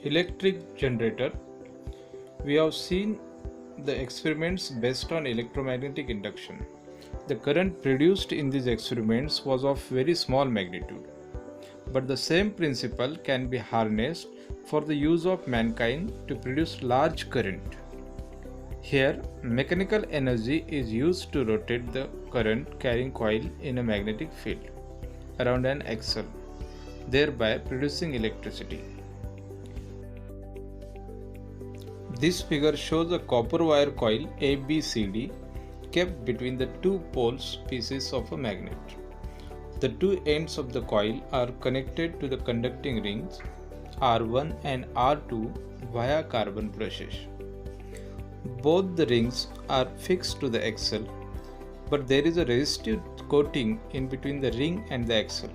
Electric generator. We have seen the experiments based on electromagnetic induction. The current produced in these experiments was of very small magnitude, but the same principle can be harnessed for the use of mankind to produce large current. Here, mechanical energy is used to rotate the current carrying coil in a magnetic field around an axle, thereby producing electricity. This figure shows a copper wire coil ABCD kept between the two poles pieces of a magnet. The two ends of the coil are connected to the conducting rings R1 and R2 via carbon brushes. Both the rings are fixed to the axle, but there is a resistive coating in between the ring and the axle.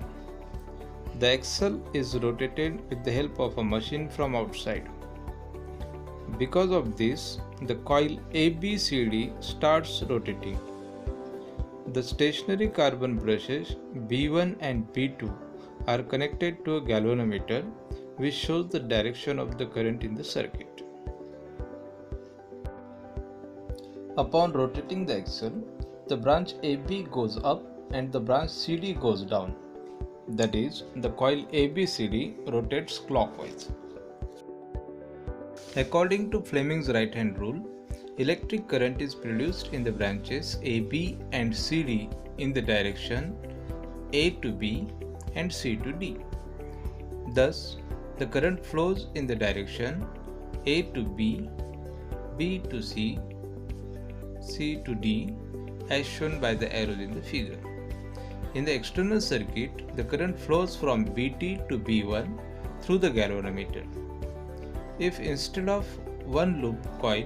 The axle is rotated with the help of a machine from outside. Because of this, the coil ABCD starts rotating. The stationary carbon brushes B1 and B2 are connected to a galvanometer which shows the direction of the current in the circuit. Upon rotating the axle, the branch AB goes up and the branch CD goes down. That is, the coil ABCD rotates clockwise. According to Fleming's right-hand rule, electric current is produced in the branches AB and CD in the direction A to B and C to D. Thus, the current flows in the direction A to B, B to C, C to D as shown by the arrows in the figure. In the external circuit, the current flows from BT to B1 through the galvanometer. If instead of one loop coil,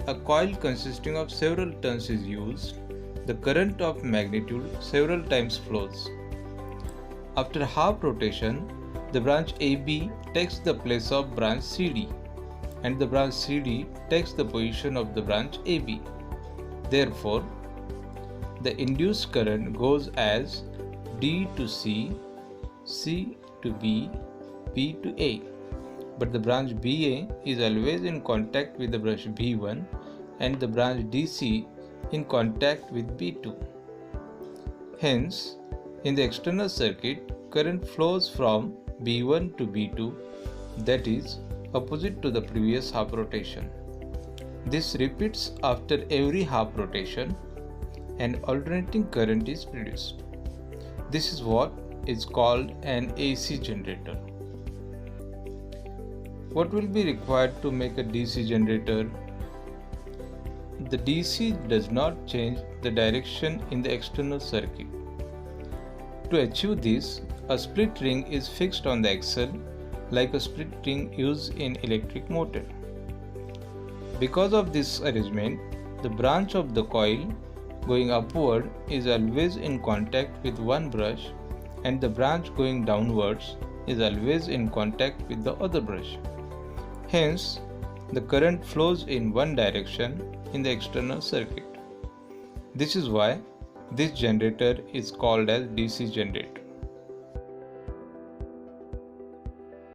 a coil consisting of several turns is used, the current of magnitude several times flows. After half rotation, the branch AB takes the place of branch CD and the branch CD takes the position of the branch AB. Therefore, the induced current goes as D to C, C to B, B to A. But the branch BA is always in contact with the branch B1 and the branch DC in contact with B2. Hence, in the external circuit, current flows from B1 to B2, that is, opposite to the previous half rotation. This repeats after every half rotation and alternating current is produced. This is what is called an AC generator. What will be required to make a DC generator? The DC does not change the direction in the external circuit. To achieve this, a split ring is fixed on the axle like a split ring used in electric motor. Because of this arrangement, the branch of the coil going upward is always in contact with one brush and the branch going downwards is always in contact with the other brush. Hence, the current flows in one direction in the external circuit. This is why this generator is called as DC generator.